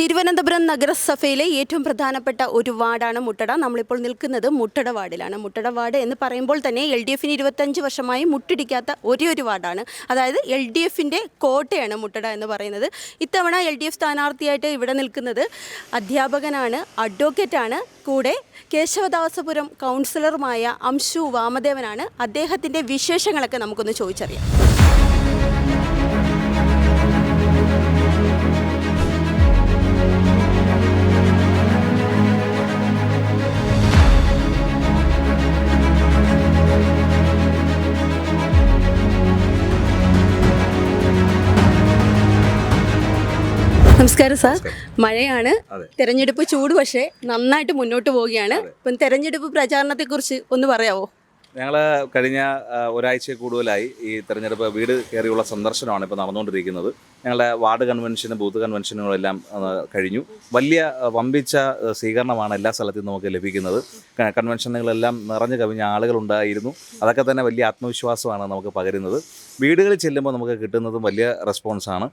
തിരുവനന്തപുരം നഗരസഭയിലെ ഏറ്റവും പ്രധാനപ്പെട്ട ഒരു വാർഡാണ് മുട്ടട. നമ്മളിപ്പോൾ നിൽക്കുന്നത് മുട്ടട വാർഡിലാണ്. മുട്ടട വാർഡ് എന്ന് പറയുമ്പോൾ തന്നെ LDFന് 25 വർഷമായി മുട്ടിടിക്കാത്ത ഒരു വാർഡാണ്. അതായത് LDFിൻ്റെ കോട്ടയാണ് മുട്ടട എന്ന് പറയുന്നത്. ഇത്തവണ LDF സ്ഥാനാർത്ഥിയായിട്ട് ഇവിടെ നിൽക്കുന്നത് അധ്യാപകനാണ്, അഡ്വക്കേറ്റാണ്, കൂടെ കേശവദാസപുരം കൗൺസിലറുമായ അംശു വാമദേവനാണ്. അദ്ദേഹത്തിൻ്റെ വിശേഷങ്ങളൊക്കെ നമുക്കൊന്ന് ചോദിച്ചറിയാം. നമസ്കാരം സാർ. മഴയാണ്, തെരഞ്ഞെടുപ്പ് ചൂട് പക്ഷേ നന്നായിട്ട് മുന്നോട്ട് പോവുകയാണ്. ഇപ്പം തെരഞ്ഞെടുപ്പ് പ്രചാരണത്തെക്കുറിച്ച് ഒന്ന് പറയാമോ? ഞങ്ങൾ കഴിഞ്ഞ ഒരാഴ്ച കൂടുതലായി ഈ തെരഞ്ഞെടുപ്പ് വീട് കയറിയുള്ള സന്ദർശനമാണ് ഇപ്പോൾ നടന്നുകൊണ്ടിരിക്കുന്നത്. ഞങ്ങളുടെ വാർഡ് കൺവെൻഷനും ബൂത്ത് കൺവെൻഷനുകളും എല്ലാം കഴിഞ്ഞു. വലിയ വമ്പിച്ച സ്വീകരണമാണ് എല്ലാ സ്ഥലത്തും നമുക്ക് ലഭിക്കുന്നത്. കൺവെൻഷനുകളെല്ലാം നിറഞ്ഞു കവിഞ്ഞ ആളുകളുണ്ടായിരുന്നു. അതൊക്കെ തന്നെ വലിയ ആത്മവിശ്വാസമാണ് നമുക്ക് പകരുന്നത്. വീടുകളിൽ ചെല്ലുമ്പോൾ നമുക്ക് കിട്ടുന്നതും വലിയ റെസ്പോൺസാണ്.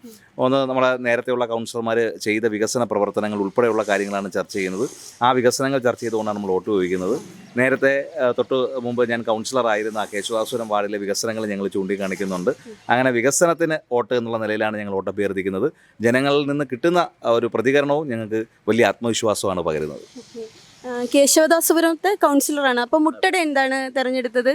ഒന്ന്, നമ്മുടെ നേരത്തെയുള്ള കൗൺസിലർമാർ ചെയ്ത വികസന പ്രവർത്തനങ്ങൾ ഉൾപ്പെടെയുള്ള കാര്യങ്ങളാണ് ചർച്ച ചെയ്യുന്നത്. ആ വികസനങ്ങൾ ചർച്ച ചെയ്തുകൊണ്ടാണ് നമ്മൾ വോട്ട് ചോദിക്കുന്നത്. നേരത്തെ തൊട്ട് മുമ്പ് ഞാൻ കൗൺസിലറായിരുന്ന കേശവദാസപുരം വാർഡിലെ വികസനങ്ങൾ ഞങ്ങൾ ചൂണ്ടിക്കാണിക്കുന്നുണ്ട്. അങ്ങനെ വികസനത്തിന് വോട്ട് എന്നുള്ള നിലയിലാണ് ഞങ്ങൾ വോട്ട് അഭ്യർത്ഥിക്കുന്നത്. ജനങ്ങളിൽ നിന്ന് കിട്ടുന്ന ഒരു പ്രതികരണവും ഞങ്ങൾക്ക് വലിയ ആത്മവിശ്വാസമാണ് പകരുന്നത്. കേശവദാസപുരത്തെ കൗൺസിലറാണ്. അപ്പോൾ മുട്ടട എന്താണ് തിരഞ്ഞെടുത്തത്?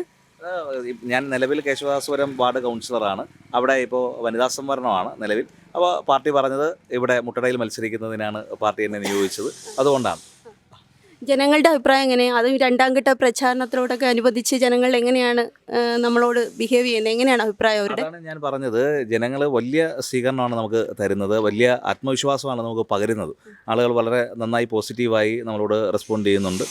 ഞാൻ നിലവിൽ കേശവദാസപുരം വാർഡ് കൗൺസിലറാണ്. അവിടെ ഇപ്പോൾ വനിതാ സംവരണമാണ് നിലവിൽ. അപ്പോൾ പാർട്ടി പറഞ്ഞത് ഇവിടെ മുട്ടടയിൽ മത്സരിക്കുന്നതിനാണ് പാർട്ടി എന്നെ നിയോഗിച്ചത്. അതുകൊണ്ടാണ്. ജനങ്ങളുടെ അഭിപ്രായം എങ്ങനെയാണ്? അത് രണ്ടാം ഘട്ട പ്രചാരണത്തിലോടൊക്കെ അനുബന്ധിച്ച് ജനങ്ങൾ എങ്ങനെയാണ് നമ്മളോട് ബിഹേവ് ചെയ്യുന്നത്? എങ്ങനെയാണ് അഭിപ്രായം അവരുടെ? അതാണ് ഞാൻ പറഞ്ഞത്. ജനങ്ങൾ വലിയ സ്വീകരണമാണ് നമുക്ക് തരുന്നത്, വലിയ ആത്മവിശ്വാസമാണ് നമുക്ക് പകരുന്നത്. ആളുകൾ വളരെ നന്നായി പോസിറ്റീവായി നമ്മളോട് റെസ്പോണ്ട് ചെയ്യുന്നുണ്ട്.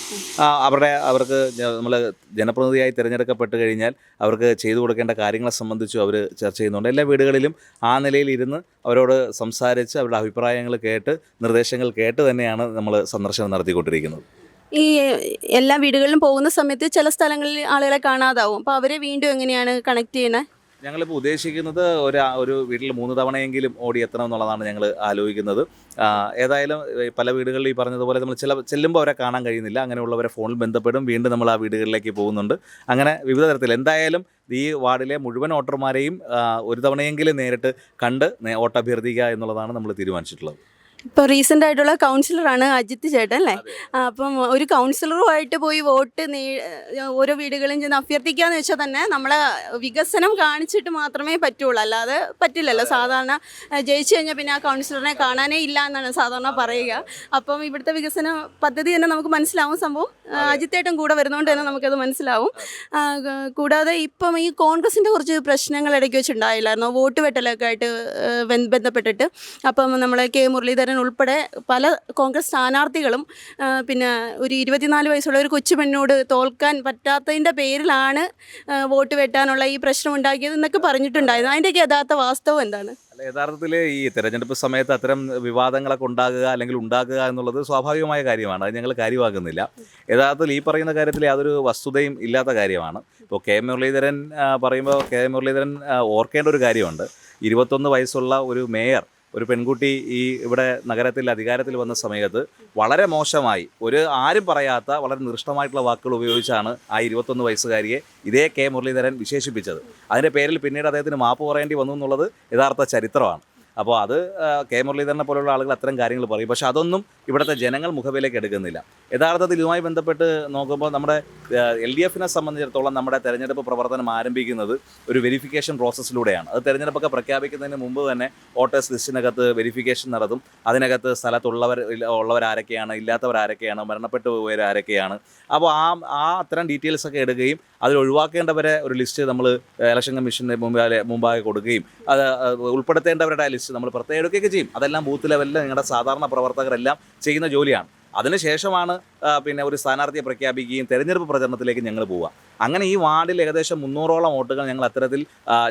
അവർക്ക് നമ്മൾ ജനപ്രതിനിധിയായി തിരഞ്ഞെടുക്കപ്പെട്ട് കഴിഞ്ഞാൽ അവർക്ക് ചെയ്തു കൊടുക്കേണ്ട കാര്യങ്ങളെ സംബന്ധിച്ചും അവർ ചർച്ച ചെയ്യുന്നുണ്ട്. എല്ലാ വീടുകളിലും ആ നിലയിൽ ഇരുന്ന് അവരോട് സംസാരിച്ച് അവരുടെ അഭിപ്രായങ്ങൾ കേട്ട് നിർദ്ദേശങ്ങൾ കേട്ട് തന്നെയാണ് നമ്മൾ സന്ദർശനം നടത്തിക്കൊണ്ടിരിക്കുന്നത്. ഈ എല്ലാ വീടുകളിലും പോകുന്ന സമയത്ത് ചില സ്ഥലങ്ങളിൽ ആളുകളെ കാണാതാവും. അപ്പോൾ അവരെ വീണ്ടും എങ്ങനെയാണ് കണക്ട് ചെയ്യുന്നത്? ഞങ്ങളിപ്പോൾ ഉദ്ദേശിക്കുന്നത് ഒരു വീട്ടിൽ 3 തവണയെങ്കിലും ഓടിയെത്തണം എന്നുള്ളതാണ് ഞങ്ങൾ ആലോചിക്കുന്നത്. ഏതായാലും പല വീടുകളിൽ ഈ പറഞ്ഞതുപോലെ നമ്മൾ ചെല്ലുമ്പോൾ അവരെ കാണാൻ കഴിയുന്നില്ല. അങ്ങനെയുള്ളവരെ ഫോണിൽ ബന്ധപ്പെടും, വീണ്ടും നമ്മൾ ആ വീടുകളിലേക്ക് പോകുന്നുണ്ട്. അങ്ങനെ വിവിധ തരത്തിൽ എന്തായാലും ഈ വാർഡിലെ മുഴുവൻ വോട്ടർമാരെയും ഒരു തവണയെങ്കിലും നേരിട്ട് കണ്ട് വോട്ട് അഭ്യർത്ഥിക്കുക എന്നുള്ളതാണ് നമ്മൾ തീരുമാനിച്ചിട്ടുള്ളത്. ഇപ്പോൾ റീസെൻ്റ് ആയിട്ടുള്ള കൗൺസിലറാണ് അജിത്ത് ചേട്ടൻ അല്ലേ? അപ്പം ഒരു കൗൺസിലറുമായിട്ട് പോയി വോട്ട് ഓരോ വീടുകളും ചെന്ന് അഭ്യർത്ഥിക്കാന്ന് വെച്ചാൽ തന്നെ നമ്മളെ വികസനം കാണിച്ചിട്ട് മാത്രമേ പറ്റുള്ളൂ, അല്ലാതെ പറ്റില്ലല്ലോ. സാധാരണ ജയിച്ചു കഴിഞ്ഞാൽ പിന്നെ ആ കൗൺസിലറിനെ കാണാനേ ഇല്ല എന്നാണ് സാധാരണ പറയുക. അപ്പം ഇവിടുത്തെ വികസന പദ്ധതി തന്നെ നമുക്ക് മനസ്സിലാവും. സംഭവം അജിത്തേട്ടൻ കൂടെ വരുന്നതുകൊണ്ട് തന്നെ നമുക്കത് മനസ്സിലാവും. കൂടാതെ ഇപ്പം ഈ കോൺഗ്രസിൻ്റെ കുറച്ച് പ്രശ്നങ്ങൾ ഇടയ്ക്ക് വെച്ചിട്ടുണ്ടായില്ലായിരുന്നു, വോട്ട് വെട്ടലൊക്കെ ആയിട്ട് ബന്ധപ്പെട്ടിട്ട്. അപ്പം നമ്മൾ കെ മുരളീധരൻ ഉൾപ്പെടെ പല കോൺഗ്രസ് സ്ഥാനാർത്ഥികളും പിന്നെ ഒരു 24 വയസ്സുള്ള ഒരു കൊച്ചുപെണ്ണോട് തോൽക്കാൻ പറ്റാത്തതിൻ്റെ പേരിലാണ് വോട്ട് വെട്ടാനുള്ള ഈ പ്രശ്നം ഉണ്ടാക്കിയത് എന്നൊക്കെ പറഞ്ഞിട്ടുണ്ടായിരുന്നു. അതിൻ്റെയൊക്കെ യഥാർത്ഥ വാസ്തവം എന്താണ്? യഥാർത്ഥത്തിൽ ഈ തെരഞ്ഞെടുപ്പ് സമയത്ത് അത്തരം വിവാദങ്ങളൊക്കെ ഉണ്ടാകുക എന്നുള്ളത് സ്വാഭാവികമായ കാര്യമാണ്. അത് ഞങ്ങൾ കാര്യമാക്കുന്നില്ല. യഥാർത്ഥത്തിൽ ഈ പറയുന്ന കാര്യത്തിൽ യാതൊരു വസ്തുതയും ഇല്ലാത്ത കാര്യമാണ്. ഇപ്പോൾ കെ മുരളീധരൻ പറയുമ്പോൾ കെ മുരളീധരൻ ഓർക്കേണ്ട ഒരു കാര്യമുണ്ട്. 21 വയസ്സുള്ള ഒരു മേയർ, ഒരു പെൺകുട്ടി ഈ ഇവിടെ നഗരത്തിൽ അധികാരത്തിൽ വന്ന സമയത്ത് വളരെ മോശമായി ആരും പറയാത്ത വളരെ നികൃഷ്ടമായിട്ടുള്ള വാക്കുകൾ ഉപയോഗിച്ചാണ് ആ 21 വയസ്സുകാരിയെ ഇതേ കെ മുരളീധരൻ വിശേഷിപ്പിച്ചത്. അതിൻ്റെ പേരിൽ പിന്നീട് അദ്ദേഹത്തിന് മാപ്പ് പറയേണ്ടി വന്നു എന്നുള്ളത് യഥാർത്ഥ ചരിത്രമാണ്. അപ്പോൾ അത് കെ മുരളീധരനെ പോലുള്ള ആളുകൾ അത്തരം കാര്യങ്ങൾ പറയും. പക്ഷേ അതൊന്നും ഇവിടുത്തെ ജനങ്ങൾ മുഖവിലേക്ക് എടുക്കുന്നില്ല. യഥാർത്ഥത്തിൽ ഇതുമായി ബന്ധപ്പെട്ട് നോക്കുമ്പോൾ നമ്മുടെ LDFനെ സംബന്ധിച്ചിടത്തോളം നമ്മുടെ തെരഞ്ഞെടുപ്പ് പ്രവർത്തനം ആരംഭിക്കുന്നത് ഒരു വെരിഫിക്കേഷൻ പ്രോസസ്സിലൂടെയാണ്. അത് തെരഞ്ഞെടുപ്പൊക്കെ പ്രഖ്യാപിക്കുന്നതിന് മുമ്പ് തന്നെ വോട്ടേഴ്സ് ലിസ്റ്റിനകത്ത് വെരിഫിക്കേഷൻ നടത്തും. അതിനകത്ത് ഉള്ളവരാരൊക്കെയാണ്, ഇല്ലാത്തവരാരൊക്കെയാണ്, മരണപ്പെട്ടു പോയവരാരൊക്കെയാണ്. അപ്പോൾ അത്തരം ഡീറ്റെയിൽസൊക്കെ എടുക്കുകയും അതിൽ ഒഴിവാക്കേണ്ടവരെ ഒരു ലിസ്റ്റ് നമ്മൾ ഇലക്ഷൻ കമ്മീഷൻ്റെ മുമ്പാകെ കൊടുക്കുകയും അത് ഉൾപ്പെടുത്തേണ്ടവരുടെ ലിസ്റ്റ് നമ്മൾ പ്രത്യേകം എടുക്കുകയൊക്കെ ചെയ്യും. അതെല്ലാം ബൂത്ത് ലെവലിൽ നിങ്ങളുടെ സാധാരണ പ്രവർത്തകരെല്ലാം ചെയ്യുന്ന ജോലിയാണ്. അതിനുശേഷമാണ് പിന്നെ ഒരു സ്ഥാനാർത്ഥിയെ പ്രഖ്യാപിക്കുകയും തെരഞ്ഞെടുപ്പ് പ്രചരണത്തിലേക്ക് ഞങ്ങൾ പോവുക. അങ്ങനെ ഈ വാർഡിൽ ഏകദേശം 300ഓളം വോട്ടുകൾ ഞങ്ങൾ അത്തരത്തിൽ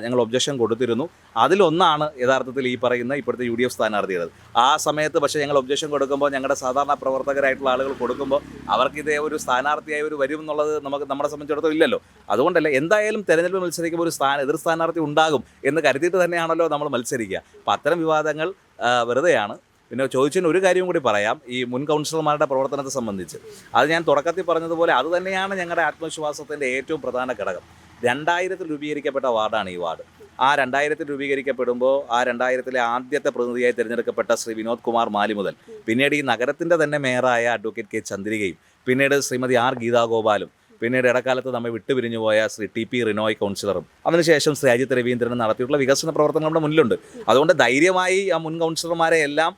ഞങ്ങൾ ഒബ്ജക്ഷൻ കൊടുത്തിരുന്നു. അതിലൊന്നാണ് യഥാർത്ഥത്തിൽ ഈ പറയുന്ന ഇപ്പോഴത്തെ UDF സ്ഥാനാർത്ഥികൾ. ആ സമയത്ത് പക്ഷേ ഞങ്ങൾ ഒബ്ജക്ഷൻ കൊടുക്കുമ്പോൾ ഞങ്ങളുടെ സാധാരണ പ്രവർത്തകരായിട്ടുള്ള ആളുകൾ കൊടുക്കുമ്പോൾ അവർക്കിതേ ഒരു സ്ഥാനാർത്ഥിയായി വരും എന്നുള്ളത് നമ്മളെ സംബന്ധിച്ചിടത്തോളം ഇല്ലല്ലോ. അതുകൊണ്ടല്ല, എന്തായാലും തെരഞ്ഞെടുപ്പ് മത്സരിക്കുമ്പോൾ ഒരു എതിർ സ്ഥാനാർത്ഥി ഉണ്ടാകും എന്ന് കരുതിയിട്ട് തന്നെയാണല്ലോ നമ്മൾ മത്സരിക്കുക. അപ്പം അത്തരം വിവാദങ്ങൾ വെറുതെയാണ്. പിന്നെ ചോദിച്ചതിന് ഒരു കാര്യം കൂടി പറയാം, ഈ മുൻ കൗൺസിലർമാരുടെ പ്രവർത്തനത്തെ സംബന്ധിച്ച്. അത് ഞാൻ തുടക്കത്തിൽ പറഞ്ഞതുപോലെ അത് തന്നെയാണ് ഞങ്ങളുടെ ആത്മവിശ്വാസത്തിൻ്റെ ഏറ്റവും പ്രധാന ഘടകം. 2000 രൂപീകരിക്കപ്പെട്ട വാർഡാണ് ഈ വാർഡ്. ആ 2000 രൂപീകരിക്കപ്പെടുമ്പോൾ ആ 2000 ആദ്യത്തെ പ്രതിനിധിയായി തിരഞ്ഞെടുക്കപ്പെട്ട ശ്രീ വിനോദ് കുമാർ മാലി മുതൽ പിന്നീട് ഈ നഗരത്തിൻ്റെ തന്നെ മേയറായ അഡ്വക്കേറ്റ് കെ ചന്ദ്രികയും പിന്നീട് ശ്രീമതി ആർ ഗീതാഗോപാലും പിന്നീട് ഇടക്കാലത്ത് നമ്മെ വിട്ടുപിരിഞ്ഞു പോയ ശ്രീ TP റിനോയ് കൗൺസിലറും അതിനുശേഷം ശ്രീ അജിത് രവീന്ദ്രനും നടത്തിയിട്ടുള്ള വികസന പ്രവർത്തനങ്ങൾ നമ്മുടെ മുന്നിലുണ്ട്. അതുകൊണ്ട് ധൈര്യമായി ആ മുൻ കൗൺസിലർമാരെ എല്ലാം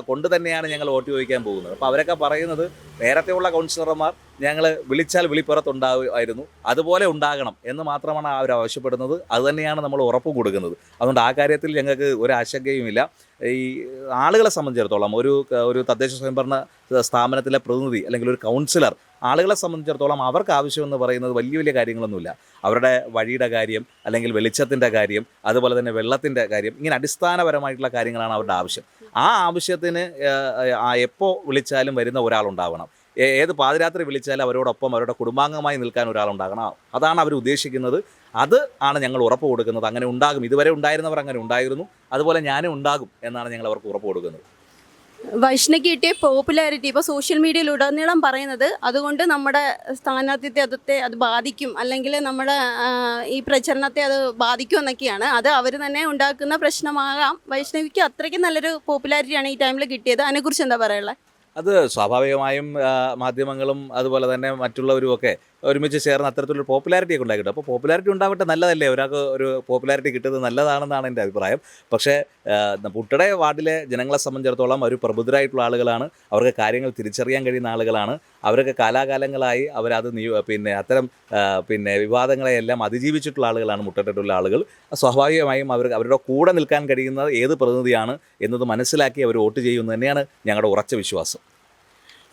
കൊണ്ട് തന്നെയാണ് ഞങ്ങൾ വോട്ട് ചോദിക്കാൻ പോകുന്നത്. അപ്പോൾ അവരൊക്കെ പറയുന്നത് നേരത്തെയുള്ള കൗൺസിലർമാർ ഞങ്ങൾ വിളിച്ചാൽ വിളിപ്പുറത്തുണ്ടാവുമായിരുന്നു, അതുപോലെ ഉണ്ടാകണം എന്ന് മാത്രമാണ് അവർ ആവശ്യപ്പെടുന്നത്. അതുതന്നെയാണ് നമ്മൾ ഉറപ്പ് കൊടുക്കുന്നത്. അതുകൊണ്ട് ആ കാര്യത്തിൽ ഞങ്ങൾക്ക് ഒരു ആശങ്കയുമില്ല. ഈ ആളുകളെ സംബന്ധിച്ചിടത്തോളം ഒരു തദ്ദേശ സ്വയംഭരണ സ്ഥാപനത്തിലെ പ്രതിനിധി അല്ലെങ്കിൽ ഒരു കൗൺസിലർ ആളുകളെ സംബന്ധിച്ചിടത്തോളം അവർക്ക് ആവശ്യമെന്ന് പറയുന്നത് വലിയ വലിയ കാര്യങ്ങളൊന്നുമില്ല. അവരുടെ വഴിയുടെ കാര്യം അല്ലെങ്കിൽ വെളിച്ചത്തിൻ്റെ കാര്യം, അതുപോലെ തന്നെ വെള്ളത്തിൻ്റെ കാര്യം, ഇങ്ങനെ അടിസ്ഥാനപരമായിട്ടുള്ള കാര്യങ്ങളാണ് അവരുടെ ആവശ്യം. ആ ആവശ്യത്തിന് എപ്പോൾ വിളിച്ചാലും വരുന്ന ഒരാളുണ്ടാവണം. ഏത് പാതിരാത്രി വിളിച്ചാലും അവരോടൊപ്പം അവരുടെ കുടുംബാംഗമായി നിൽക്കാൻ ഒരാളുണ്ടാകണം. അതാണ് അവർ ഉദ്ദേശിക്കുന്നത്. അത് ആണ് ഞങ്ങൾ ഉറപ്പ് കൊടുക്കുന്നത്. അങ്ങനെ ഉണ്ടാകും. ഇതുവരെ ഉണ്ടായിരുന്നവർ അങ്ങനെ ഉണ്ടായിരുന്നു, അതുപോലെ ഞാനും ഉണ്ടാകും എന്നാണ് ഞങ്ങൾ അവർക്ക് ഉറപ്പ് കൊടുക്കുന്നത്. വൈഷ്ണയ്ക്ക് കിട്ടിയ പോപ്പുലാരിറ്റി ഇപ്പോൾ സോഷ്യൽ മീഡിയയിൽ ഉടനീളം പറയുന്നത് അതുകൊണ്ട് നമ്മുടെ സ്ഥാനാർത്ഥിത്വത്തെ അത് ബാധിക്കും, അല്ലെങ്കിൽ നമ്മുടെ ഈ പ്രചരണത്തെ അത് ബാധിക്കും എന്നൊക്കെയാണ്. അത് അവർ തന്നെ ഉണ്ടാക്കുന്ന പ്രശ്നമാകാം. വൈഷ്ണവിക്ക് അത്രയ്ക്ക് നല്ലൊരു പോപ്പുലാരിറ്റിയാണ് ഈ ടൈമിൽ കിട്ടിയത്. അതിനെക്കുറിച്ച് എന്താ പറയുള്ളത്? അത് സ്വാഭാവികമായും മാധ്യമങ്ങളും അതുപോലെ തന്നെ മറ്റുള്ളവരും ഒക്കെ ഒരുമിച്ച് ചേർന്ന് അത്തരത്തിലൊരു പോപ്പുലാരിറ്റിയൊക്കെ ഉണ്ടാക്കിയിട്ട്, അപ്പോൾ പോപ്പുലാരിറ്റി ഉണ്ടാവട്ടെ, നല്ലതല്ലേ. ഒരാൾക്ക് ഒരു പോപ്പുലാരിറ്റി കിട്ടുന്നത് നല്ലതാണെന്നാണ് എൻ്റെ അഭിപ്രായം. പക്ഷേ പുട്ടടെ വാർഡിലെ ജനങ്ങളെ സംബന്ധിച്ചിടത്തോളം അവർ പ്രബുദ്ധരായിട്ടുള്ള ആളുകളാണ്, അവർക്ക് കാര്യങ്ങൾ തിരിച്ചറിയാൻ കഴിയുന്ന ആളുകളാണ്. അവരൊക്കെ കാലാകാലങ്ങളായി അവരത് അത്തരം വിവാദങ്ങളെയെല്ലാം അതിജീവിച്ചിട്ടുള്ള ആളുകളാണ് മുട്ടട്ടിട്ടുള്ള ആളുകൾ. സ്വാഭാവികമായും അവരുടെ കൂടെ നിൽക്കാൻ കഴിയുന്നത് ഏത് പ്രതിനിധിയാണ് എന്നത് മനസ്സിലാക്കി അവർ വോട്ട് ചെയ്യുമെന്ന് തന്നെയാണ് ഞങ്ങളുടെ ഉറച്ച വിശ്വാസം.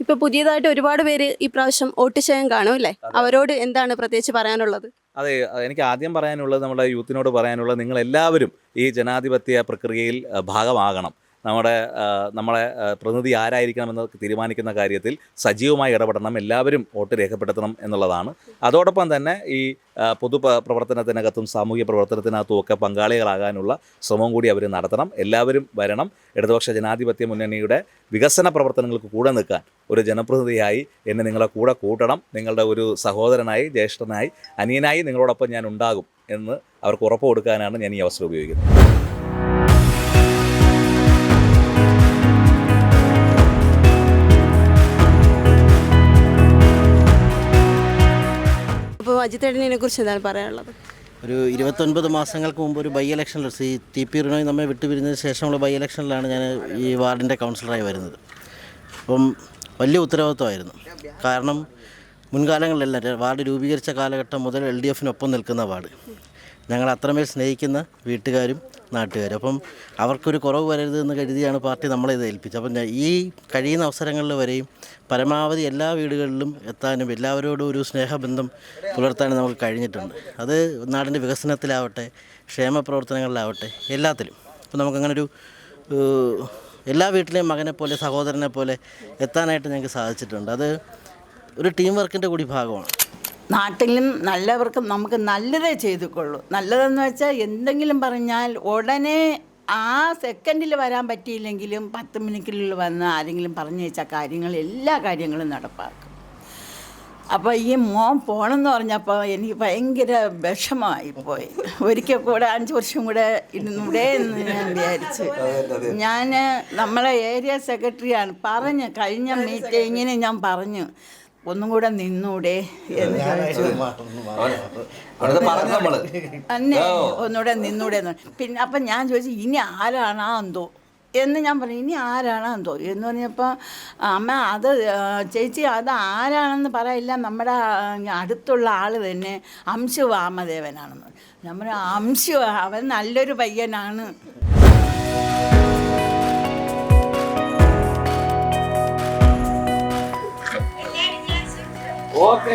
ഇപ്പോൾ പുതിയതായിട്ട് ഒരുപാട് പേര് ഈ പ്രാവശ്യം വോട്ട് ചെയ്യാൻ കാണും അല്ലേ? അവരോട് എന്താണ് പ്രത്യേകിച്ച് പറയാനുള്ളത്? അതെ, എനിക്ക് ആദ്യം പറയാനുള്ളത്, നമ്മുടെ യൂത്തിനോട് പറയാനുള്ളത്, നിങ്ങളെല്ലാവരും ഈ ജനാധിപത്യ പ്രക്രിയയിൽ ഭാഗമാകണം. നമ്മളെ പ്രതിനിധി ആരായിരിക്കണമെന്ന് തീരുമാനിക്കുന്ന കാര്യത്തിൽ സജീവമായി ഇടപെടണം. എല്ലാവരും വോട്ട് രേഖപ്പെടുത്തണം എന്നുള്ളതാണ്. അതോടൊപ്പം തന്നെ ഈ പൊതു പ്രവർത്തനത്തിനകത്തും സാമൂഹ്യ പ്രവർത്തനത്തിനകത്തും ഒക്കെ പങ്കാളികളാകാനുള്ള ശ്രമം കൂടി അവർ നടത്തണം. എല്ലാവരും വരണം. ഇടതുപക്ഷ ജനാധിപത്യ മുന്നണിയുടെ വികസന പ്രവർത്തനങ്ങൾക്ക് കൂടെ നിൽക്കാൻ ഒരു ജനപ്രതിനിധിയായി എന്നെ നിങ്ങളെ കൂടെ കൂട്ടണം. നിങ്ങളുടെ ഒരു സഹോദരനായി, ജ്യേഷ്ഠനായി, അനിയനായി നിങ്ങളോടൊപ്പം ഞാൻ ഉണ്ടാകും എന്ന് അവർക്ക് ഉറപ്പ് കൊടുക്കാനാണ് ഞാൻ ഈ അവസരം ഉപയോഗിക്കുന്നത്. അപ്പോൾ അജിത്തേട്ടനെ കുറിച്ച് എന്താണ് പറയാനുള്ളത്? ഒരു 29 മാസങ്ങൾക്ക് മുമ്പ് ഒരു ബൈ ഇലക്ഷനിൽ ശ്രീ TP റിനോയ് നമ്മെ വിട്ടുപിരിഞ്ഞതിന് ശേഷമുള്ള ബൈ ഇലക്ഷനിലാണ് ഞാൻ ഈ വാർഡിൻ്റെ കൗൺസിലറായി വരുന്നത്. അപ്പം വലിയ ഉത്തരവാദിത്വമായിരുന്നു. കാരണം മുൻകാലങ്ങളിലെല്ലാം വാർഡ് രൂപീകരിച്ച കാലഘട്ടം മുതൽ LDFനൊപ്പം നിൽക്കുന്ന വാർഡ്. ഞങ്ങൾ അത്രമേൽ സ്നേഹിക്കുന്ന വീട്ടുകാരും നാട്ടുകാരും. അപ്പം അവർക്കൊരു കുറവ് വരരുത് എന്ന് കരുതിയാണ് പാർട്ടി നമ്മളെ ഇത് ഏൽപ്പിച്ചത്. അപ്പം ഈ കഴിയുന്ന അവസരങ്ങളിൽ വരെയും പരമാവധി എല്ലാ വീടുകളിലും എത്താനും എല്ലാവരോടും ഒരു സ്നേഹബന്ധം പുലർത്താനും നമുക്ക് കഴിഞ്ഞിട്ടുണ്ട്. അത് നാടിൻ്റെ വികസനത്തിലാവട്ടെ, ക്ഷേമ പ്രവർത്തനങ്ങളിലാവട്ടെ, എല്ലാത്തിലും. അപ്പം നമുക്കങ്ങനൊരു എല്ലാ വീട്ടിലെയും മകനെ പോലെ, സഹോദരനെ പോലെ എത്താനായിട്ട് ഞങ്ങൾക്ക് സാധിച്ചിട്ടുണ്ട്. അത് ഒരു ടീം വർക്കിൻ്റെ കൂടി ഭാഗമാണ്. നാട്ടിലും നല്ലവർക്കും നമുക്ക് നല്ലതേ ചെയ്തുകൊള്ളൂ. നല്ലതെന്ന് വെച്ചാൽ എന്തെങ്കിലും പറഞ്ഞാൽ ഉടനെ ആ സെക്കൻഡിൽ വരാൻ പറ്റിയില്ലെങ്കിലും 10 മിനിറ്റിനുള്ളിൽ വന്ന് ആരെങ്കിലും പറഞ്ഞു വെച്ച കാര്യങ്ങൾ, എല്ലാ കാര്യങ്ങളും നടപ്പാക്കും. അപ്പോൾ ഈ മോൻ പോകണമെന്ന് പറഞ്ഞപ്പോൾ എനിക്ക് ഭയങ്കര വിഷമമായിപ്പോയി. ഒരിക്കൽ കൂടെ 5 വർഷം കൂടെ ഇരുന്നൂടെ എന്ന് ഞാൻ വിചാരിച്ചു. നമ്മളെ ഏരിയ സെക്രട്ടറിയാണ് പറഞ്ഞു, കഴിഞ്ഞ മീറ്റിങ്ങിന് ഞാൻ പറഞ്ഞു, ഒന്നും കൂടെ നിന്നൂടെ എന്ന് ചോദിച്ചു. തന്നെ ഒന്നുകൂടെ നിന്നൂടെ എന്ന്. പിന്നെ അപ്പം ഞാൻ ചോദിച്ചു, ഇനി ആരാണോ എന്തോ എന്ന് ഞാൻ പറഞ്ഞു. ഇനി ആരാണോ എന്തോ എന്ന് പറഞ്ഞപ്പോൾ അമ്മ അത് ചേച്ചി അത് ആരാണെന്ന് പറയില്ല, നമ്മുടെ അടുത്തുള്ള ആൾ തന്നെ അംശു വാമദേവനാണെന്ന്. നമ്മുടെ അംശു അവൻ നല്ലൊരു പയ്യനാണ്. ഓക്കെ.